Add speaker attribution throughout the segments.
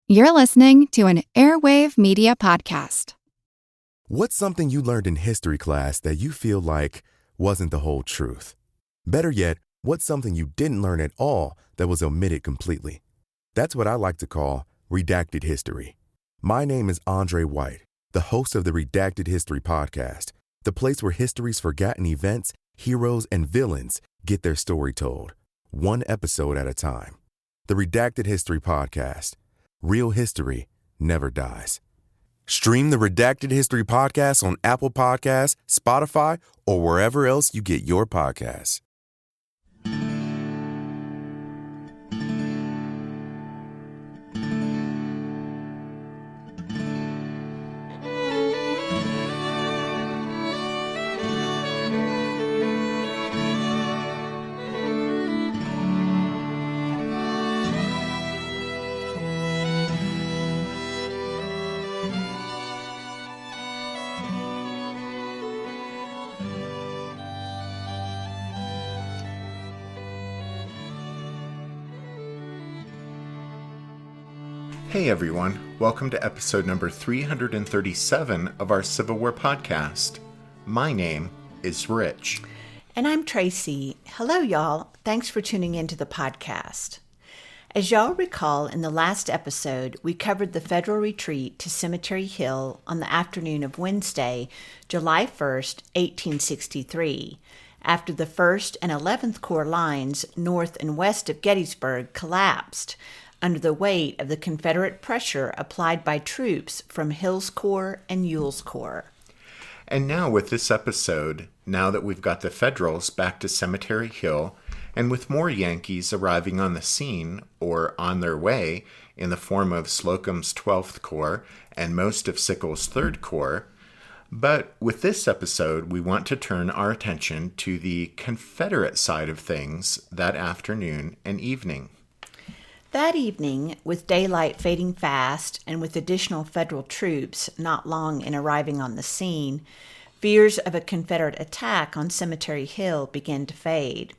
Speaker 1: You're listening to an Airwave Media Podcast.
Speaker 2: What's something you learned in history class that you feel like wasn't the whole truth? Better yet, what's something you didn't learn at all that was omitted completely? That's what I like to call redacted history. My name is Andre White, the host of the Redacted History Podcast, the place where history's forgotten events, heroes, and villains get their story told, one episode at a time. The Redacted History Podcast. Real history never dies. Stream the Redacted History Podcast on Apple Podcasts, Spotify, or wherever else you get your podcasts.
Speaker 3: Hey everyone, welcome to episode number 337 of our Civil War podcast. My name is Rich.
Speaker 4: And I'm Tracy. Hello y'all, thanks for tuning into the podcast. As y'all recall, in the last episode, we covered the federal retreat to Cemetery Hill on the afternoon of Wednesday, July 1st, 1863, after the 1st and 11th Corps lines north and west of Gettysburg collapsed under the weight of the Confederate pressure applied by troops from Hill's Corps and Ewell's Corps.
Speaker 3: And now with this episode, now that we've got the Federals back to Cemetery Hill, and with more Yankees arriving on the scene, or on their way, in the form of Slocum's 12th Corps and most of Sickles' 3rd Corps, but with this episode, we want to turn our attention to the Confederate side of things that afternoon and evening.
Speaker 4: That evening, with daylight fading fast and with additional federal troops not long in arriving on the scene, fears of a Confederate attack on Cemetery Hill began to fade.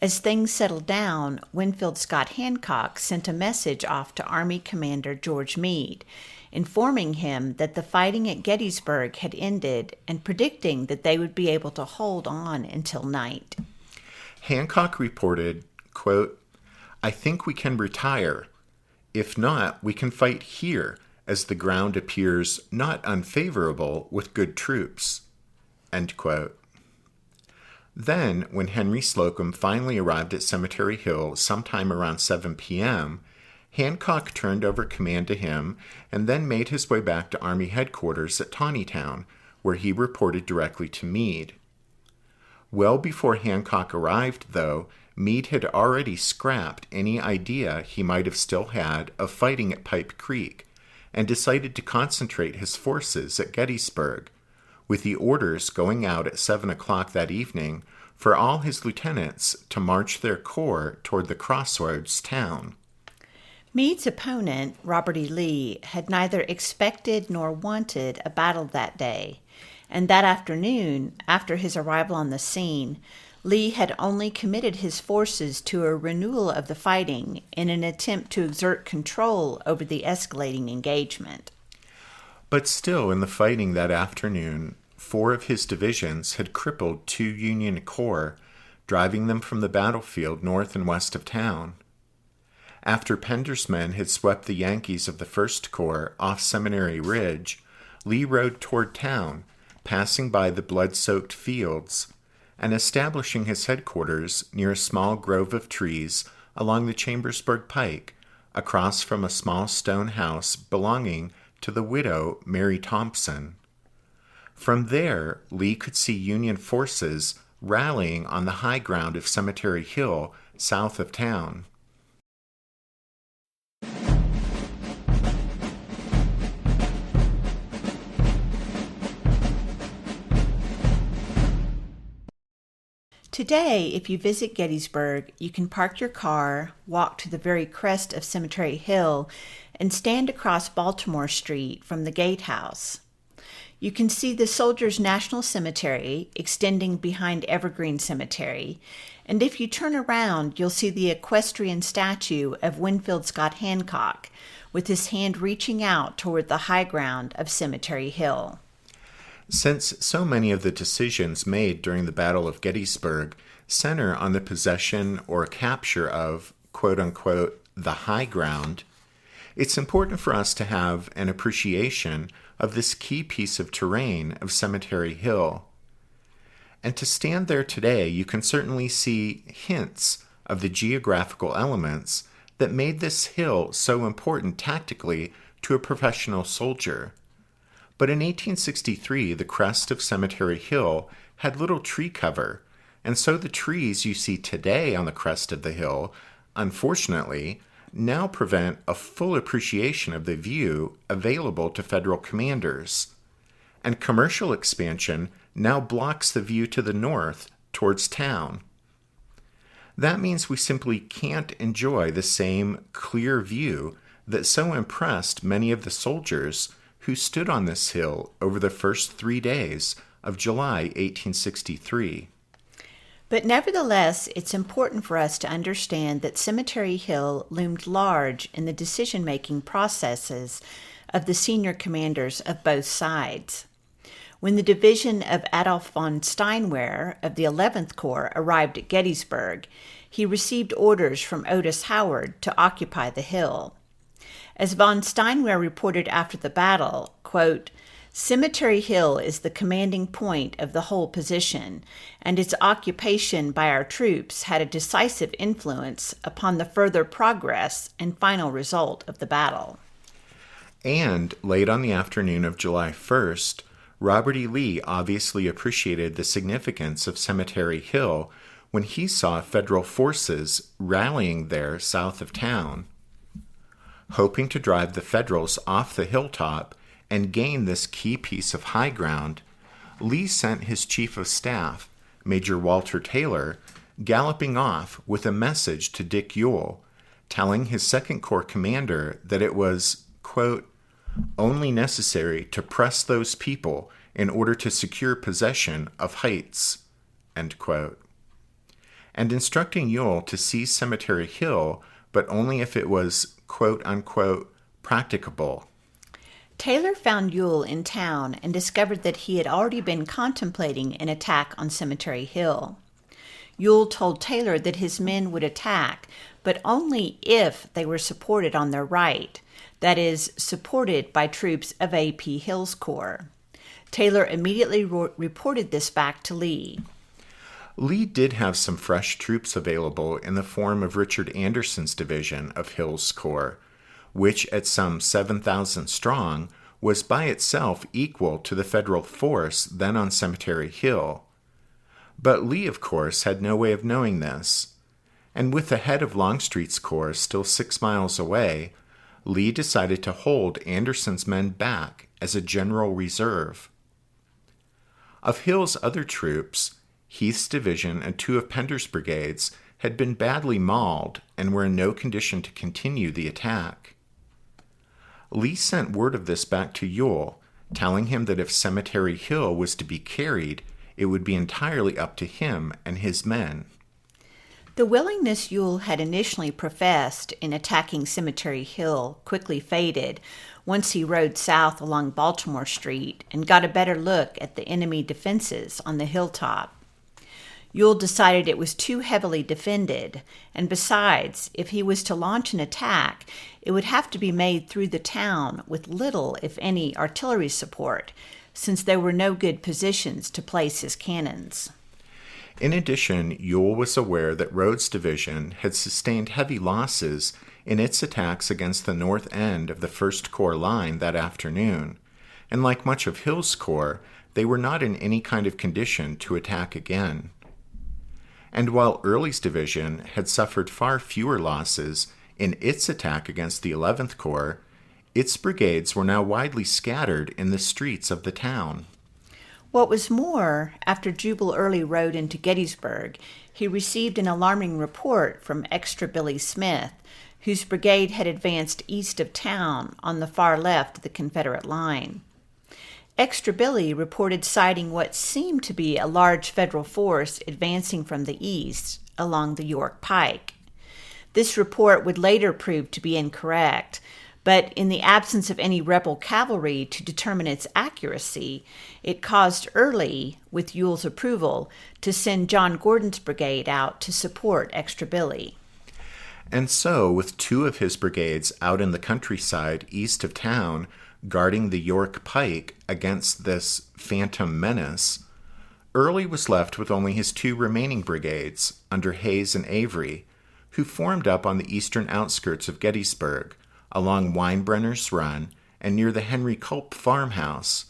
Speaker 4: As things settled down, Winfield Scott Hancock sent a message off to Army Commander George Meade, informing him that the fighting at Gettysburg had ended and predicting that they would be able to hold on until night.
Speaker 3: Hancock reported, quote, "I think we can retire. If not, we can fight here, as the ground appears not unfavorable with good troops." End quote. Then, when Henry Slocum finally arrived at Cemetery Hill sometime around 7 p.m., Hancock turned over command to him and then made his way back to Army headquarters at Taneytown, where he reported directly to Meade. Well before Hancock arrived, though, Meade had already scrapped any idea he might have still had of fighting at Pipe Creek and decided to concentrate his forces at Gettysburg, with the orders going out at 7 o'clock that evening for all his lieutenants to march their corps toward the Crossroads town.
Speaker 4: Meade's opponent, Robert E. Lee, had neither expected nor wanted a battle that day, and that afternoon, after his arrival on the scene, Lee had only committed his forces to a renewal of the fighting in an attempt to exert control over the escalating engagement.
Speaker 3: But still, in the fighting that afternoon, 4 of his divisions had crippled 2 Union corps, driving them from the battlefield north and west of town. After Pender's men had swept the Yankees of the 1st Corps off Seminary Ridge, Lee rode toward town, passing by the blood-soaked fields, and establishing his headquarters near a small grove of trees along the Chambersburg Pike, across from a small stone house belonging to the widow Mary Thompson. From there, Lee could see Union forces rallying on the high ground of Cemetery Hill south of town.
Speaker 4: Today, if you visit Gettysburg, you can park your car, walk to the very crest of Cemetery Hill, and stand across Baltimore Street from the gatehouse. You can see the Soldiers' National Cemetery extending behind Evergreen Cemetery, and if you turn around, you'll see the equestrian statue of Winfield Scott Hancock, with his hand reaching out toward the high ground of Cemetery Hill.
Speaker 3: Since so many of the decisions made during the Battle of Gettysburg center on the possession or capture of, quote-unquote, the high ground, it's important for us to have an appreciation of this key piece of terrain of Cemetery Hill. And to stand there today, you can certainly see hints of the geographical elements that made this hill so important tactically to a professional soldier. But in 1863, the crest of Cemetery Hill had little tree cover, and so the trees you see today on the crest of the hill, unfortunately, now prevent a full appreciation of the view available to federal commanders. And commercial expansion now blocks the view to the north towards town. That means we simply can't enjoy the same clear view that so impressed many of the soldiers who stood on this hill over the first 3 days of July 1863.
Speaker 4: But nevertheless, it's important for us to understand that Cemetery Hill loomed large in the decision-making processes of the senior commanders of both sides. When the division of Adolf von Steinwehr of the 11th Corps arrived at Gettysburg, he received orders from Otis Howard to occupy the hill. As von Steinwehr reported after the battle, quote, "Cemetery Hill is the commanding point of the whole position, and its occupation by our troops had a decisive influence upon the further progress and final result of the battle."
Speaker 3: And late on the afternoon of July 1st, Robert E. Lee obviously appreciated the significance of Cemetery Hill when he saw federal forces rallying there south of town. Hoping to drive the Federals off the hilltop and gain this key piece of high ground, Lee sent his chief of staff, Major Walter Taylor, galloping off with a message to Dick Ewell, telling his Second Corps commander that it was, quote, "only necessary to press those people in order to secure possession of Heights," end quote, and instructing Ewell to seize Cemetery Hill, but only if it was, quote-unquote, practicable.
Speaker 4: Taylor found Ewell in town and discovered that he had already been contemplating an attack on Cemetery Hill. Ewell told Taylor that his men would attack, but only if they were supported on their right, that is, supported by troops of A.P. Hill's corps. Taylor immediately reported this back to Lee.
Speaker 3: Lee did have some fresh troops available in the form of Richard Anderson's division of Hill's Corps, which at some 7,000 strong was by itself equal to the federal force then on Cemetery Hill. But Lee, of course, had no way of knowing this, and with the head of Longstreet's corps still 6 miles away, Lee decided to hold Anderson's men back as a general reserve. Of Hill's other troops, Heath's division and 2 of Pender's brigades had been badly mauled and were in no condition to continue the attack. Lee sent word of this back to Ewell, telling him that if Cemetery Hill was to be carried, it would be entirely up to him and his men.
Speaker 4: The willingness Ewell had initially professed in attacking Cemetery Hill quickly faded once he rode south along Baltimore Street and got a better look at the enemy defenses on the hilltop. Ewell decided it was too heavily defended, and besides, if he was to launch an attack, it would have to be made through the town with little, if any, artillery support, since there were no good positions to place his cannons.
Speaker 3: In addition, Ewell was aware that Rhodes' division had sustained heavy losses in its attacks against the north end of the 1st Corps line that afternoon, and like much of Hill's corps, they were not in any kind of condition to attack again. And while Early's division had suffered far fewer losses in its attack against the 11th Corps, its brigades were now widely scattered in the streets of the town.
Speaker 4: What was more, after Jubal Early rode into Gettysburg, he received an alarming report from Extra Billy Smith, whose brigade had advanced east of town on the far left of the Confederate line. Extra Billy reported sighting what seemed to be a large federal force advancing from the east along the York Pike. This report would later prove to be incorrect, but in the absence of any rebel cavalry to determine its accuracy, it caused Early, with Ewell's approval, to send John Gordon's brigade out to support Extra Billy.
Speaker 3: And so, with two of his brigades out in the countryside east of town, guarding the York Pike against this phantom menace, Early was left with only his two remaining brigades, under Hayes and Avery, who formed up on the eastern outskirts of Gettysburg, along Weinbrenner's Run and near the Henry Culp farmhouse,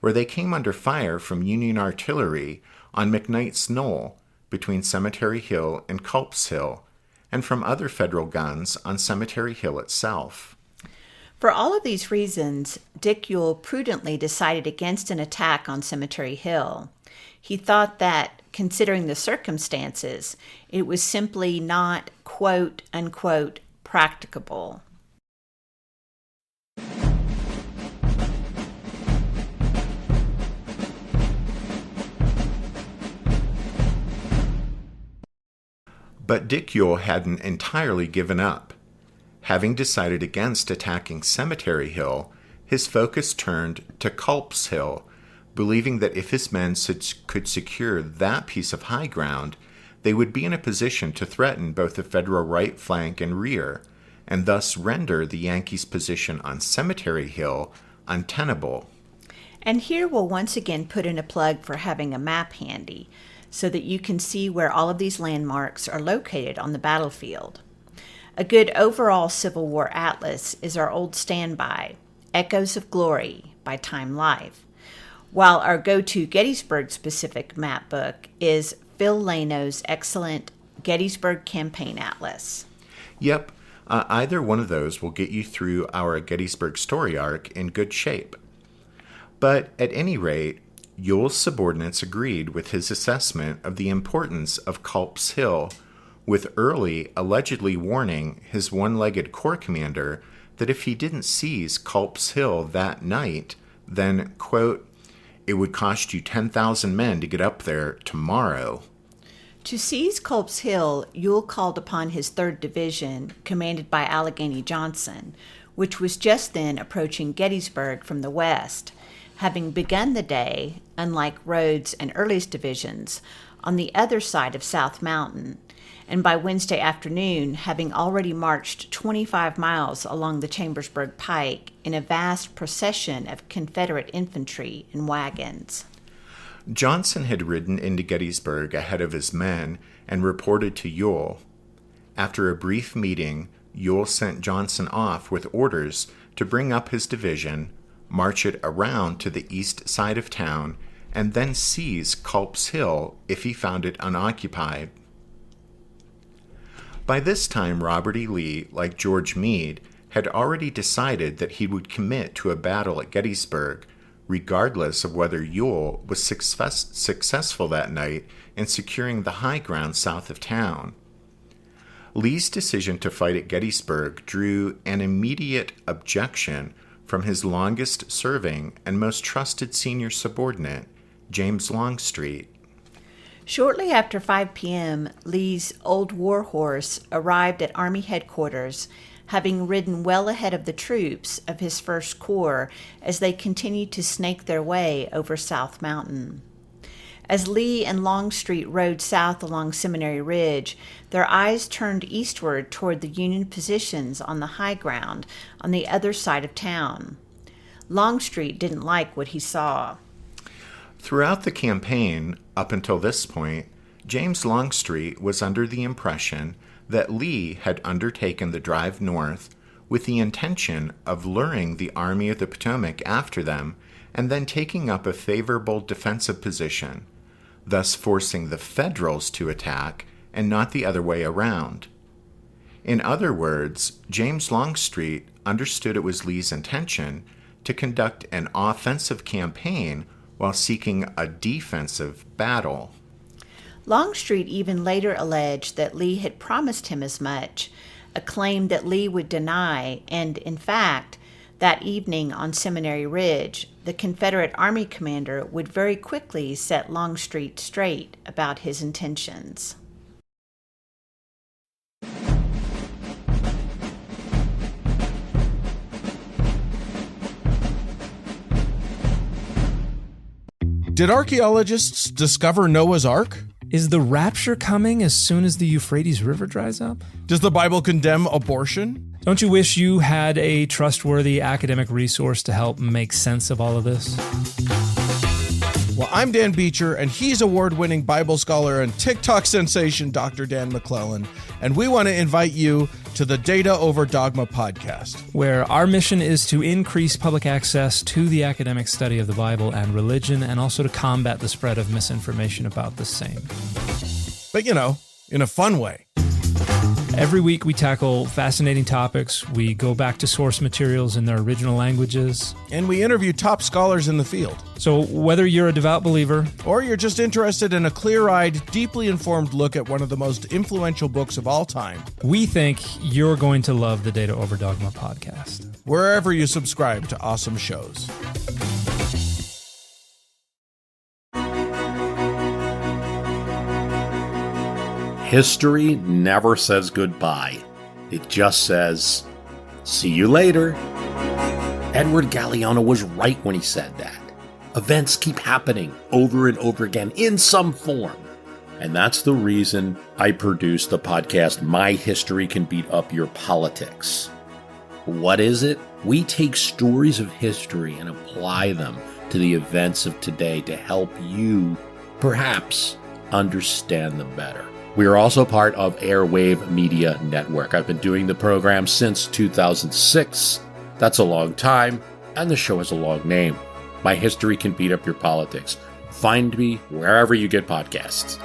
Speaker 3: where they came under fire from Union artillery on McKnight's Knoll between Cemetery Hill and Culp's Hill, and from other federal guns on Cemetery Hill itself.
Speaker 4: For all of these reasons, Dick Ewell prudently decided against an attack on Cemetery Hill. He thought that, considering the circumstances, it was simply not, quote, unquote, practicable.
Speaker 3: But Dick Ewell hadn't entirely given up. Having decided against attacking Cemetery Hill, his focus turned to Culp's Hill, believing that if his men could secure that piece of high ground, they would be in a position to threaten both the Federal right flank and rear, and thus render the Yankees' position on Cemetery Hill untenable.
Speaker 4: And here we'll once again put in a plug for having a map handy, so that you can see where all of these landmarks are located on the battlefield. A good overall Civil War atlas is our old standby, Echoes of Glory by Time Life, while our go-to Gettysburg-specific map book is Phil Lano's excellent Gettysburg Campaign Atlas.
Speaker 3: Yep, either one of those will get you through our Gettysburg story arc in good shape. But at any rate, Ewell's subordinates agreed with his assessment of the importance of Culp's Hill, with Early allegedly warning his one-legged corps commander that if he didn't seize Culp's Hill that night, then, quote, it would cost you 10,000 men to get up there tomorrow.
Speaker 4: To seize Culp's Hill, Ewell called upon his 3rd Division, commanded by Allegheny Johnson, which was just then approaching Gettysburg from the west, having begun the day, unlike Rhodes' and Early's divisions, on the other side of South Mountain, and by Wednesday afternoon having already marched 25 miles along the Chambersburg Pike in a vast procession of Confederate infantry and wagons.
Speaker 3: Johnson had ridden into Gettysburg ahead of his men and reported to Ewell. After a brief meeting, Ewell sent Johnson off with orders to bring up his division, march it around to the east side of town, and then seize Culp's Hill if he found it unoccupied. By this time, Robert E. Lee, like George Meade, had already decided that he would commit to a battle at Gettysburg, regardless of whether Ewell was successful that night in securing the high ground south of town. Lee's decision to fight at Gettysburg drew an immediate objection from his longest-serving and most trusted senior subordinate, James Longstreet.
Speaker 4: Shortly after 5 p.m., Lee's old war horse arrived at Army headquarters, having ridden well ahead of the troops of his 1st Corps as they continued to snake their way over South Mountain. As Lee and Longstreet rode south along Seminary Ridge, their eyes turned eastward toward the Union positions on the high ground on the other side of town. Longstreet didn't like what he saw.
Speaker 3: Throughout the campaign, up until this point, James Longstreet was under the impression that Lee had undertaken the drive north with the intention of luring the Army of the Potomac after them and then taking up a favorable defensive position, thus forcing the Federals to attack and not the other way around. In other words, James Longstreet understood it was Lee's intention to conduct an offensive campaign while seeking a defensive battle.
Speaker 4: Longstreet even later alleged that Lee had promised him as much, a claim that Lee would deny, and in fact, That evening on Seminary Ridge, the Confederate Army commander would very quickly set Longstreet straight about his intentions.
Speaker 5: Did archaeologists discover Noah's Ark?
Speaker 6: Is the rapture coming as soon as the Euphrates River dries up?
Speaker 5: Does the Bible condemn abortion?
Speaker 6: Don't you wish you had a trustworthy academic resource to help make sense of all of this?
Speaker 5: Well, I'm Dan Beecher, and he's award-winning Bible scholar and TikTok sensation Dr. Dan McClellan, and we want to invite you to the Data Over Dogma podcast,
Speaker 6: where our mission is to increase public access to the academic study of the Bible and religion, and also to combat the spread of misinformation about the same.
Speaker 5: But, in a fun way.
Speaker 6: Every week we tackle fascinating topics, we go back to source materials in their original languages,
Speaker 5: and we interview top scholars in the field.
Speaker 6: So whether you're a devout believer,
Speaker 5: or you're just interested in a clear-eyed, deeply informed look at one of the most influential books of all time,
Speaker 6: we think you're going to love the Data Over Dogma podcast,
Speaker 5: wherever you subscribe to awesome shows.
Speaker 7: History never says goodbye. It just says, see you later. Edward Galeano was right when he said that. Events keep happening over and over again in some form. And that's the reason I produced the podcast, My History Can Beat Up Your Politics. What is it? We take stories of history and apply them to the events of today to help you, perhaps, understand them better. We are also part of Airwave Media Network. I've been doing the program since 2006. That's a long time, and the show has a long name. My History Can Beat Up Your Politics. Find me wherever you get podcasts.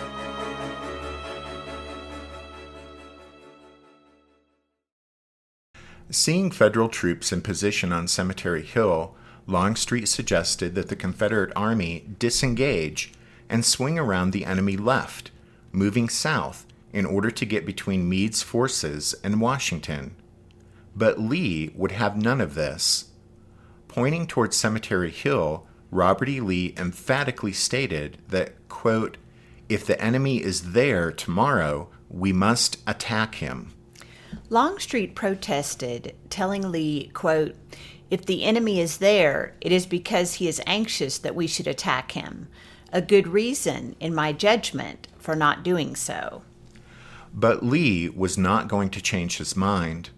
Speaker 3: Seeing federal troops in position on Cemetery Hill, Longstreet suggested that the Confederate Army disengage and swing around the enemy left, moving south in order to get between Meade's forces and Washington. But Lee would have none of this. Pointing towards Cemetery Hill, Robert E. Lee emphatically stated that, quote, if the enemy is there tomorrow, we must attack him.
Speaker 4: Longstreet protested, telling Lee, quote, if the enemy is there, it is because he is anxious that we should attack him. A good reason, in my judgment, for not doing so.
Speaker 3: But Lee was not going to change his mind.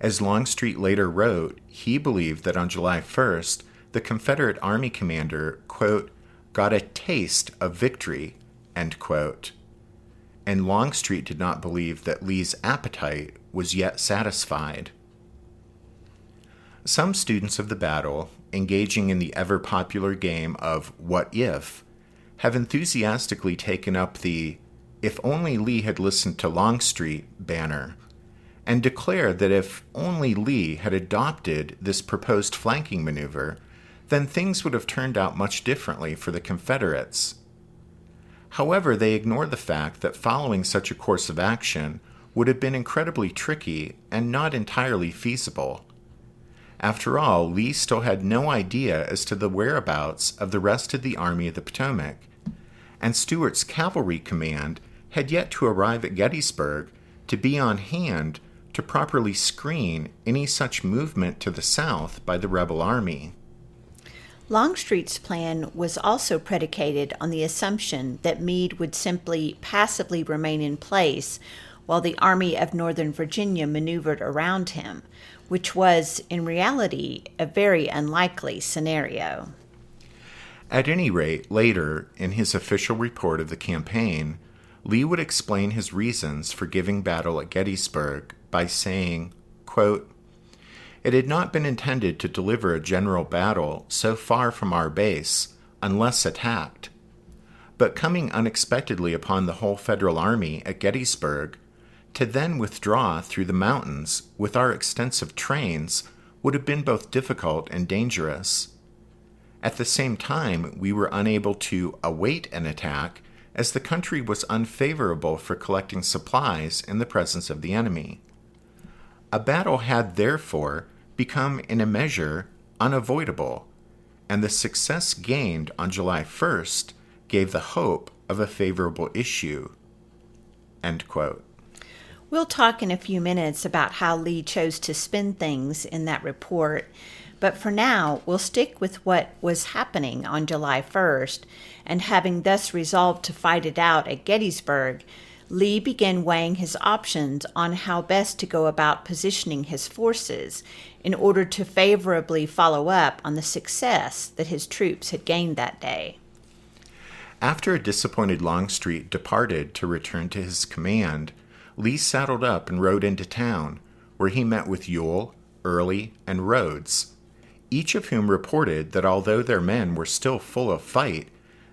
Speaker 3: As Longstreet later wrote, he believed that on July 1st, the Confederate Army commander, quote, got a taste of victory, end quote. And Longstreet did not believe that Lee's appetite was yet satisfied. Some students of the battle, engaging in the ever-popular game of what if, have enthusiastically taken up the "if only Lee had listened to Longstreet" banner, and declare that if only Lee had adopted this proposed flanking maneuver, then things would have turned out much differently for the Confederates. However, they ignore the fact that following such a course of action would have been incredibly tricky and not entirely feasible. After all, Lee still had no idea as to the whereabouts of the rest of the Army of the Potomac, and Stuart's cavalry command had yet to arrive at Gettysburg to be on hand to properly screen any such movement to the south by the rebel army.
Speaker 4: Longstreet's plan was also predicated on the assumption that Meade would simply passively remain in place while the Army of Northern Virginia maneuvered around him, which was, in reality, a very unlikely scenario.
Speaker 3: At any rate, later, in his official report of the campaign, Lee would explain his reasons for giving battle at Gettysburg by saying, quote, it had not been intended to deliver a general battle so far from our base, unless attacked. But coming unexpectedly upon the whole Federal Army at Gettysburg, to then withdraw through the mountains with our extensive trains would have been both difficult and dangerous. At the same time, we were unable to await an attack as the country was unfavorable for collecting supplies in the presence of the enemy. A battle had therefore become in a measure unavoidable, and the success gained on July 1st gave the hope of a favorable issue." End quote.
Speaker 4: We'll talk in a few minutes about how Lee chose to spin things in that report, but for now, we'll stick with what was happening on July 1st, and having thus resolved to fight it out at Gettysburg, Lee began weighing his options on how best to go about positioning his forces in order to favorably follow up on the success that his troops had gained that day.
Speaker 3: After a disappointed Longstreet departed to return to his command, Lee saddled up and rode into town, where he met with Ewell, Early, and Rhodes, each of whom reported that although their men were still full of fight,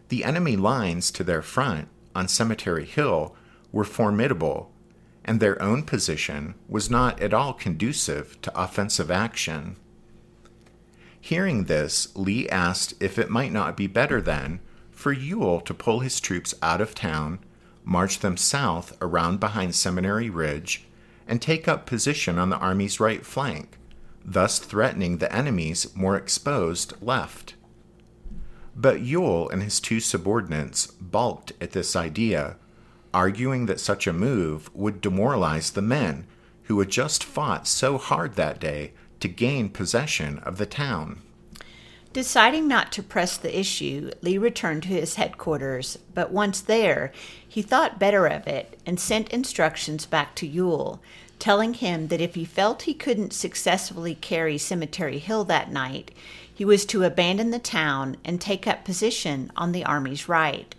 Speaker 3: the enemy lines to their front on Cemetery Hill were formidable, and their own position was not at all conducive to offensive action. Hearing this, Lee asked if it might not be better then for Ewell to pull his troops out of town, march them south around behind Seminary Ridge, and take up position on the Army's right flank, thus threatening the enemy's more exposed left. But Ewell and his two subordinates balked at this idea, arguing that such a move would demoralize the men who had just fought so hard that day to gain possession of the town.
Speaker 4: Deciding not to press the issue, Lee returned to his headquarters, but once there, he thought better of it and sent instructions back to Ewell, telling him that if he felt he couldn't successfully carry Cemetery Hill that night, he was to abandon the town and take up position on the Army's right.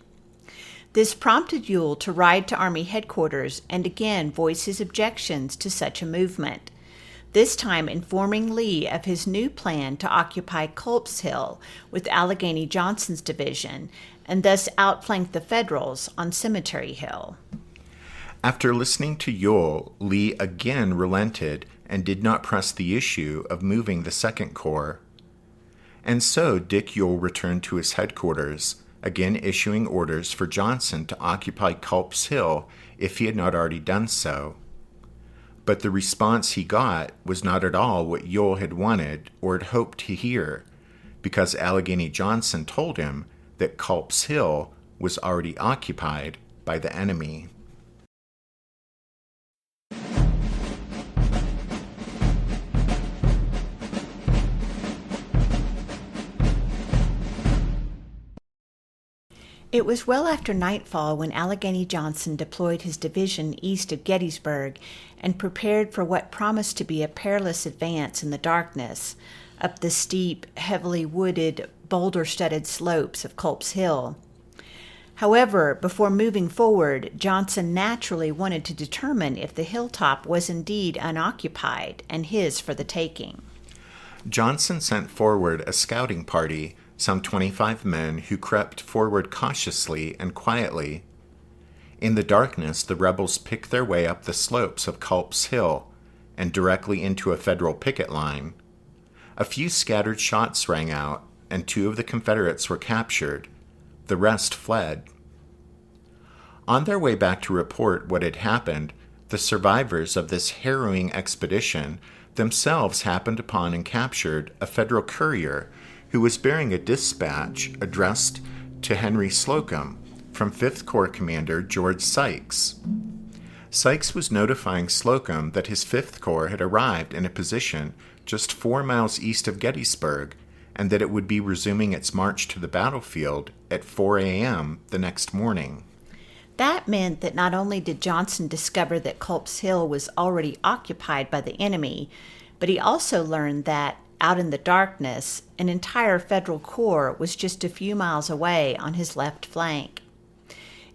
Speaker 4: This prompted Ewell to ride to Army headquarters and again voice his objections to such a movement, this time informing Lee of his new plan to occupy Culp's Hill with Allegheny Johnson's division and thus outflank the Federals on Cemetery Hill.
Speaker 3: After listening to Ewell, Lee again relented and did not press the issue of moving the Second Corps. And so Dick Ewell returned to his headquarters, again issuing orders for Johnson to occupy Culp's Hill if he had not already done so. But the response he got was not at all what Ewell had wanted or had hoped to hear, because Allegheny Johnson told him that Culp's Hill was already occupied by the enemy.
Speaker 4: It was well after nightfall when Allegheny Johnson deployed his division east of Gettysburg and prepared for what promised to be a perilous advance in the darkness up the steep, heavily wooded, boulder-studded slopes of Culp's Hill. However, before moving forward, Johnson naturally wanted to determine if the hilltop was indeed unoccupied and his for the taking.
Speaker 3: Johnson sent forward a scouting party, some 25 men who crept forward cautiously and quietly. In the darkness, the rebels picked their way up the slopes of Culp's Hill and directly into a Federal picket line. A few scattered shots rang out, and 2 of the Confederates were captured. The rest fled. On their way back to report what had happened, the survivors of this harrowing expedition themselves happened upon and captured a Federal courier who was bearing a dispatch addressed to Henry Slocum from 5th Corps Commander George Sykes. Sykes was notifying Slocum that his 5th Corps had arrived in a position just 4 miles east of Gettysburg, and that it would be resuming its march to the battlefield at 4 a.m. the next morning.
Speaker 4: That meant that not only did Johnson discover that Culp's Hill was already occupied by the enemy, but he also learned that, out in the darkness, an entire Federal Corps was just a few miles away on his left flank.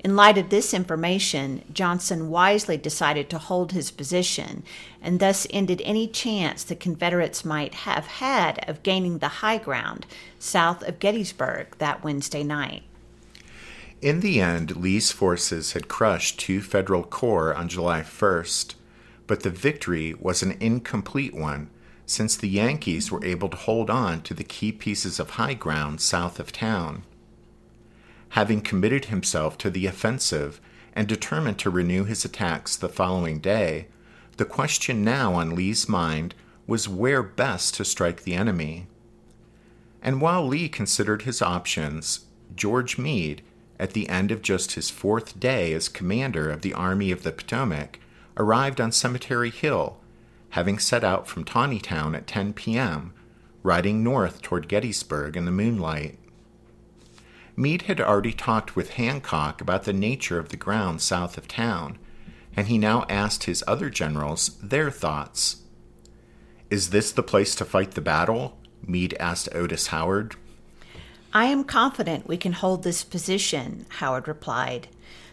Speaker 4: In light of this information, Johnson wisely decided to hold his position and thus ended any chance the Confederates might have had of gaining the high ground south of Gettysburg that Wednesday night.
Speaker 3: In the end, Lee's forces had crushed 2 Federal Corps on July 1st, but the victory was an incomplete one, since the Yankees were able to hold on to the key pieces of high ground south of town. Having committed himself to the offensive and determined to renew his attacks the following day, the question now on Lee's mind was where best to strike the enemy. And while Lee considered his options, George Meade, at the end of just his 4th day as commander of the Army of the Potomac, arrived on Cemetery Hill, having set out from Taneytown at 10 p.m., riding north toward Gettysburg in the moonlight. Meade had already talked with Hancock about the nature of the ground south of town, and he now asked his other generals their thoughts. "Is this the place to fight the battle?" Meade asked Otis Howard.
Speaker 4: "I am confident we can hold this position," Howard replied.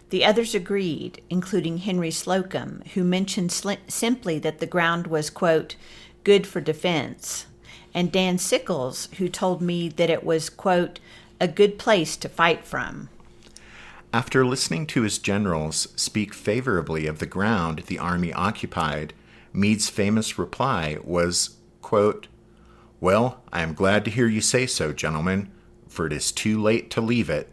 Speaker 4: The others agreed, including Henry Slocum, who mentioned simply that the ground was, quote, good for defense, and Dan Sickles, who told me that it was, quote, a good place to fight from.
Speaker 3: After listening to his generals speak favorably of the ground the Army occupied, Meade's famous reply was, quote, "Well, I am glad to hear you say so, gentlemen, for it is too late to leave it."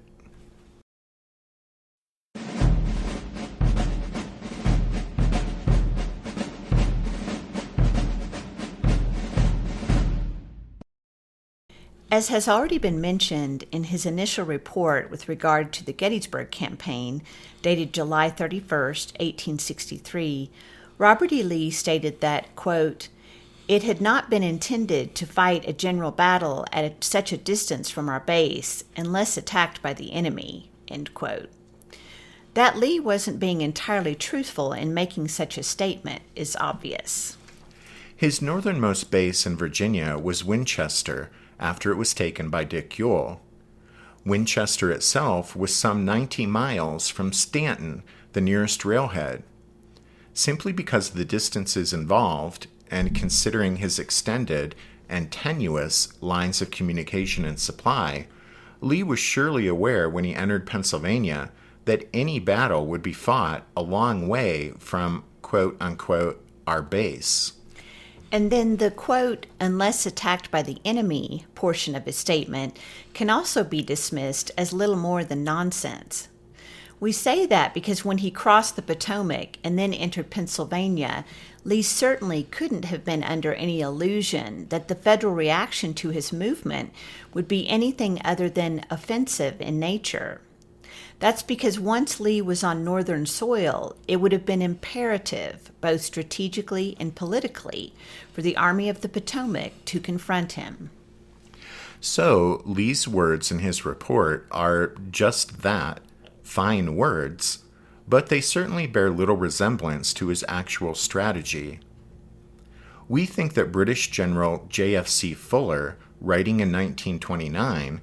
Speaker 4: As has already been mentioned in his initial report with regard to the Gettysburg campaign, dated July 31st, 1863, Robert E. Lee stated that, quote, it had not been intended to fight a general battle at such a distance from our base unless attacked by the enemy, end quote. That Lee wasn't being entirely truthful in making such a statement is obvious.
Speaker 3: His northernmost base in Virginia was Winchester, after it was taken by Dick Ewell. Winchester itself was some 90 miles from Stanton, the nearest railhead. Simply because of the distances involved, and considering his extended and tenuous lines of communication and supply, Lee was surely aware when he entered Pennsylvania that any battle would be fought a long way from, quote-unquote, our base.
Speaker 4: And then the, quote, unless attacked by the enemy portion of his statement can also be dismissed as little more than nonsense. We say that because when he crossed the Potomac and then entered Pennsylvania, Lee certainly couldn't have been under any illusion that the federal reaction to his movement would be anything other than offensive in nature. That's because once Lee was on northern soil, it would have been imperative, both strategically and politically, for the Army of the Potomac to confront him.
Speaker 3: So, Lee's words in his report are just that, fine words, but they certainly bear little resemblance to his actual strategy. We think that British General J.F.C. Fuller, writing in 1929,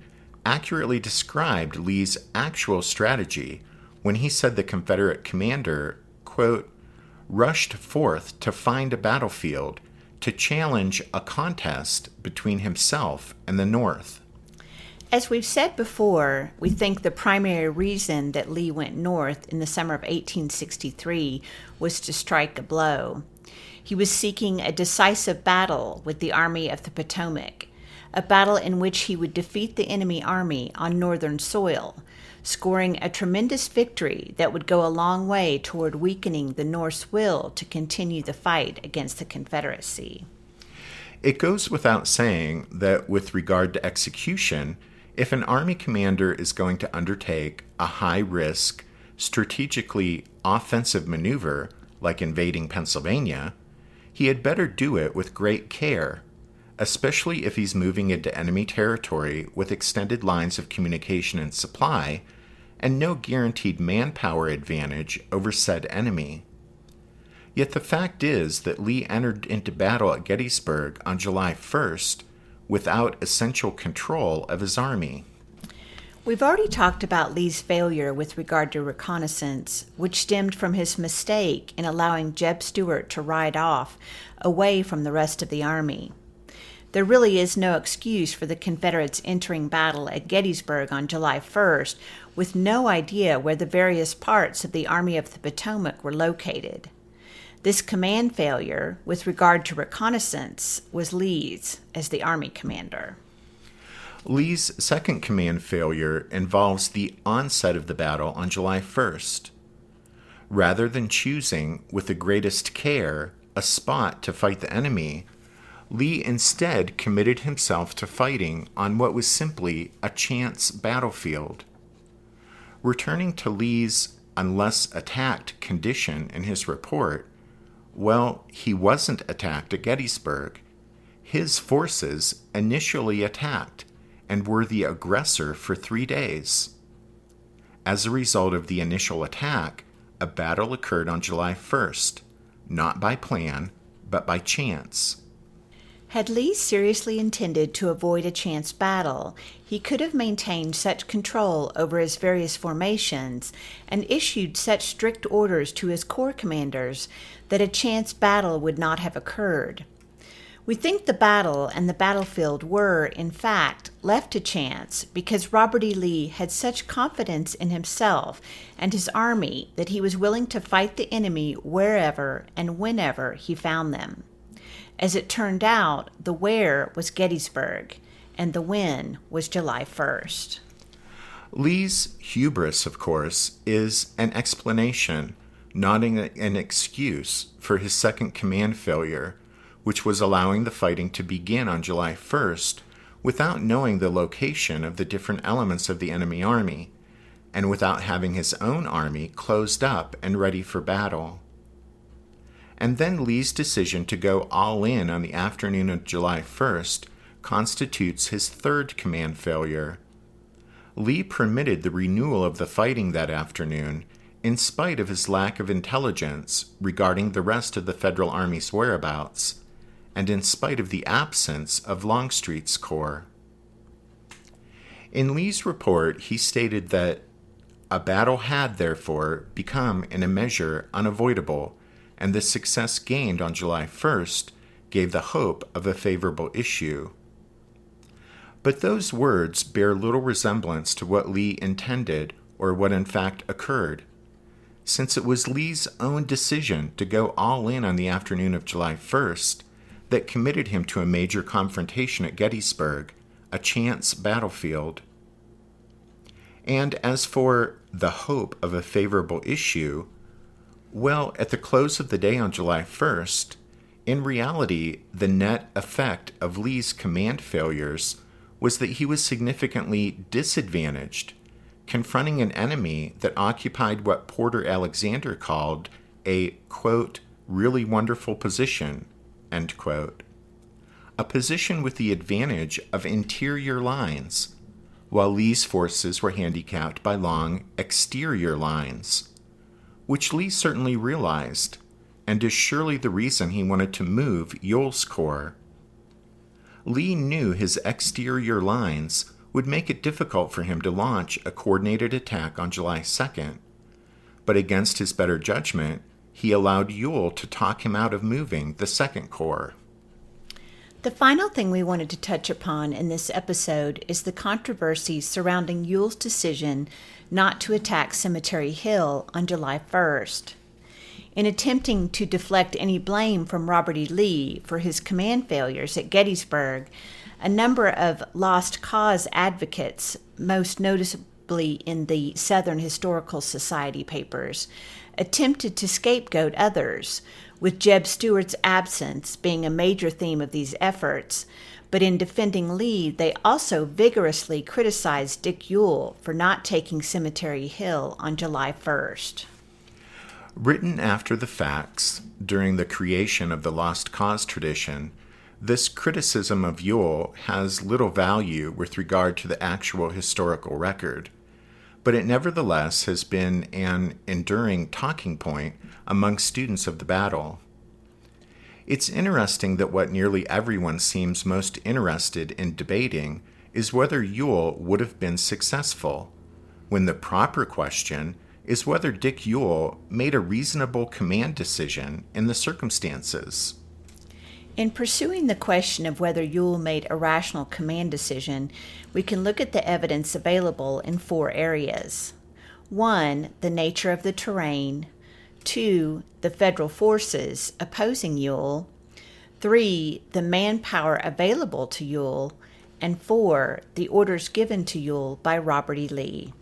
Speaker 3: accurately described Lee's actual strategy when he said the Confederate commander, quote, rushed forth to find a battlefield to challenge a contest between himself and the North.
Speaker 4: As we've said before, we think the primary reason that Lee went north in the summer of 1863 was to strike a blow. He was seeking a decisive battle with the Army of the Potomac, a battle in which he would defeat the enemy army on northern soil, scoring a tremendous victory that would go a long way toward weakening the North's will to continue the fight against the Confederacy.
Speaker 3: It goes without saying that with regard to execution, if an army commander is going to undertake a high-risk, strategically offensive maneuver like invading Pennsylvania, he had better do it with great care, especially if he's moving into enemy territory with extended lines of communication and supply, and no guaranteed manpower advantage over said enemy. Yet the fact is that Lee entered into battle at Gettysburg on July 1st without essential control of his army.
Speaker 4: We've already talked about Lee's failure with regard to reconnaissance, which stemmed from his mistake in allowing Jeb Stuart to ride off away from the rest of the army. There really is no excuse for the Confederates entering battle at Gettysburg on July 1st with no idea where the various parts of the Army of the Potomac were located. This command failure with regard to reconnaissance was Lee's as the Army commander.
Speaker 3: Lee's second command failure involves the onset of the battle on July 1st. Rather than choosing with the greatest care a spot to fight the enemy, Lee instead committed himself to fighting on what was simply a chance battlefield. Returning to Lee's unless attacked condition in his report, well, he wasn't attacked at Gettysburg. His forces initially attacked and were the aggressor for 3 days. As a result of the initial attack, a battle occurred on July 1st, not by plan, but by chance.
Speaker 4: Had Lee seriously intended to avoid a chance battle, he could have maintained such control over his various formations and issued such strict orders to his corps commanders that a chance battle would not have occurred. We think the battle and the battlefield were, in fact, left to chance because Robert E. Lee had such confidence in himself and his army that he was willing to fight the enemy wherever and whenever he found them. As it turned out, the where was Gettysburg, and the when was July 1st.
Speaker 3: Lee's hubris, of course, is an explanation, not an excuse, for his second command failure, which was allowing the fighting to begin on July 1st without knowing the location of the different elements of the enemy army, and without having his own army closed up and ready for battle. And then Lee's decision to go all in on the afternoon of July 1st constitutes his third command failure. Lee permitted the renewal of the fighting that afternoon in spite of his lack of intelligence regarding the rest of the Federal Army's whereabouts, and in spite of the absence of Longstreet's corps. In Lee's report, he stated that a battle had, therefore, become in a measure unavoidable, and the success gained on July 1st gave the hope of a favorable issue. But those words bear little resemblance to what Lee intended or what in fact occurred, since it was Lee's own decision to go all in on the afternoon of July 1st that committed him to a major confrontation at Gettysburg, a chance battlefield. And as for the hope of a favorable issue, well, at the close of the day on July 1st, in reality, the net effect of Lee's command failures was that he was significantly disadvantaged, confronting an enemy that occupied what Porter Alexander called a, quote, really wonderful position, end quote. A position with the advantage of interior lines, while Lee's forces were handicapped by long exterior lines, which Lee certainly realized, and is surely the reason he wanted to move Ewell's corps. Lee knew his exterior lines would make it difficult for him to launch a coordinated attack on July 2nd, but against his better judgment, he allowed Ewell to talk him out of moving the Second Corps.
Speaker 4: The final thing we wanted to touch upon in this episode is the controversy surrounding Ewell's decision not to attack Cemetery Hill on July 1st. In attempting to deflect any blame from Robert E. Lee for his command failures at Gettysburg, a number of lost cause advocates, most noticeably in the Southern Historical Society papers, attempted to scapegoat others, with Jeb Stuart's absence being a major theme of these efforts. But in defending Lee, they also vigorously criticized Dick Ewell for not taking Cemetery Hill on July 1st.
Speaker 3: Written after the facts, during the creation of the Lost Cause tradition, this criticism of Ewell has little value with regard to the actual historical record, but it nevertheless has been an enduring talking point among students of the battle. It's interesting that what nearly everyone seems most interested in debating is whether Ewell would have been successful, when the proper question is whether Dick Ewell made a reasonable command decision in the circumstances.
Speaker 4: In pursuing the question of whether Ewell made a rational command decision, we can look at the evidence available in 4 areas. 1, the nature of the terrain. 2, the federal forces opposing Ewell. 3, the manpower available to Ewell. And 4, the orders given to Ewell by Robert E. Lee.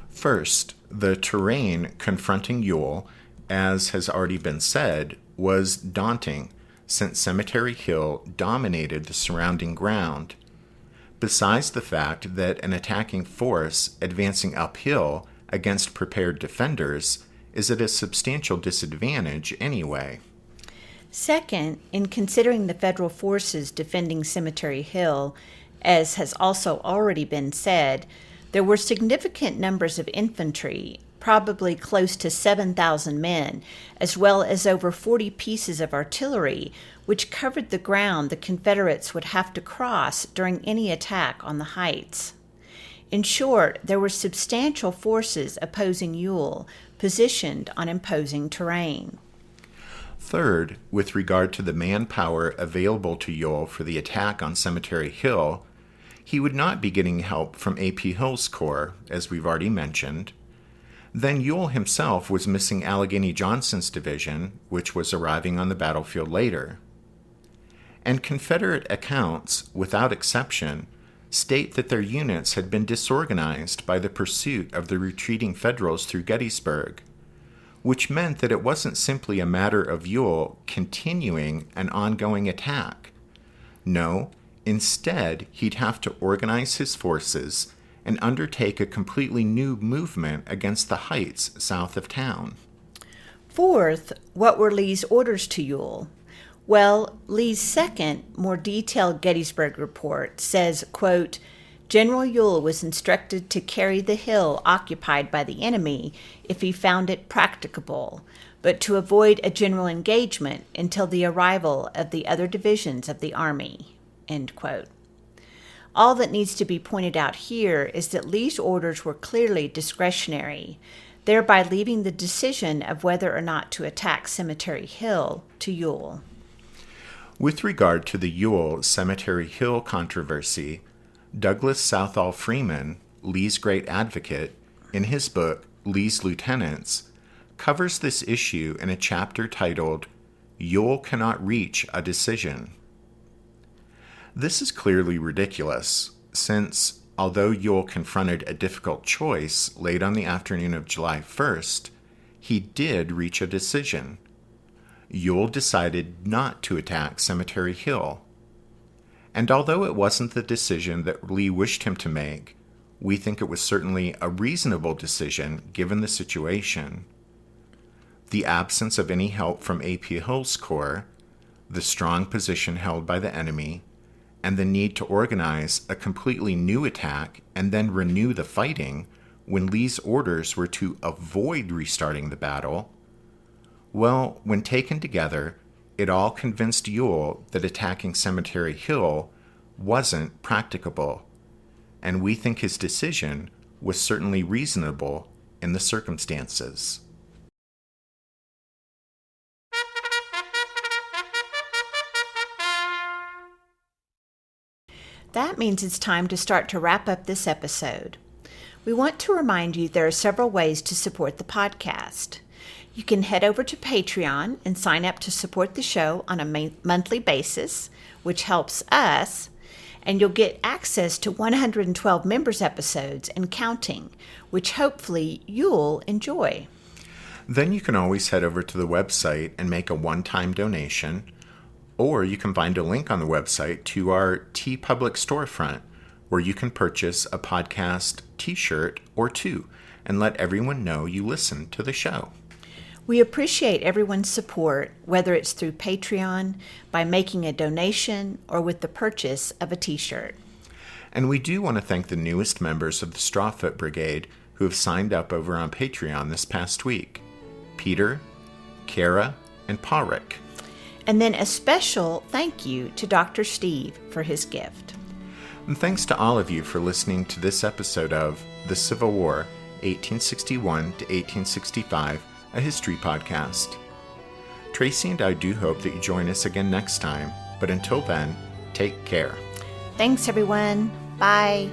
Speaker 3: First, the terrain confronting Ewell, as has already been said, was daunting, since Cemetery Hill dominated the surrounding ground, besides the fact that an attacking force advancing uphill against prepared defenders is at a substantial disadvantage anyway.
Speaker 4: Second, in considering the federal forces defending Cemetery Hill, as has also already been said, there were significant numbers of infantry, probably close to 7,000 men, as well as over 40 pieces of artillery, which covered the ground the Confederates would have to cross during any attack on the heights. In short, there were substantial forces opposing Ewell, positioned on imposing terrain.
Speaker 3: Third, with regard to the manpower available to Ewell for the attack on Cemetery Hill, he would not be getting help from A.P. Hill's corps, as we've already mentioned. Then Ewell himself was missing Allegheny Johnson's division, which was arriving on the battlefield later. And Confederate accounts, without exception, state that their units had been disorganized by the pursuit of the retreating Federals through Gettysburg, which meant that it wasn't simply a matter of Ewell continuing an ongoing attack. No, instead, he'd have to organize his forces and undertake a completely new movement against the heights south of town.
Speaker 4: Fourth, what were Lee's orders to Ewell? Well, Lee's second, more detailed Gettysburg report says, quote, General Ewell was instructed to carry the hill occupied by the enemy if he found it practicable, but to avoid a general engagement until the arrival of the other divisions of the army, end quote. All that needs to be pointed out here is that Lee's orders were clearly discretionary, thereby leaving the decision of whether or not to attack Cemetery Hill to Ewell.
Speaker 3: With regard to the Ewell Cemetery Hill controversy, Douglas Southall Freeman, Lee's great advocate, in his book Lee's Lieutenants, covers this issue in a chapter titled Ewell Cannot Reach a Decision. This is clearly ridiculous, since, although Ewell confronted a difficult choice late on the afternoon of July 1st, he did reach a decision. Ewell decided not to attack Cemetery Hill. And although it wasn't the decision that Lee wished him to make, we think it was certainly a reasonable decision given the situation. The absence of any help from A.P. Hill's corps, the strong position held by the enemy, and the need to organize a completely new attack and then renew the fighting when Lee's orders were to avoid restarting the battle, well, when taken together, it all convinced Ewell that attacking Cemetery Hill wasn't practicable, and we think his decision was certainly reasonable in the circumstances.
Speaker 4: That means it's time to start to wrap up this episode. We want to remind you there are several ways to support the podcast. You can head over to Patreon and sign up to support the show on a monthly basis, which helps us, and you'll get access to 112 members episodes and counting, which hopefully you'll enjoy.
Speaker 3: Then you can always head over to the website and make a one-time donation, or you can find a link on the website to our TeePublic storefront, where you can purchase a podcast t-shirt or two and let everyone know you listen to the show.
Speaker 4: We appreciate everyone's support, whether it's through Patreon, by making a donation, or with the purchase of a t-shirt.
Speaker 3: And we do want to thank the newest members of the Strawfoot Brigade who have signed up over on Patreon this past week: Peter, Kara, and Parik.
Speaker 4: And then a special thank you to Dr. Steve for his gift.
Speaker 3: And thanks to all of you for listening to this episode of The Civil War, 1861 to 1865, a history podcast. Tracy and I do hope that you join us again next time, but until then, take care.
Speaker 4: Thanks, everyone. Bye.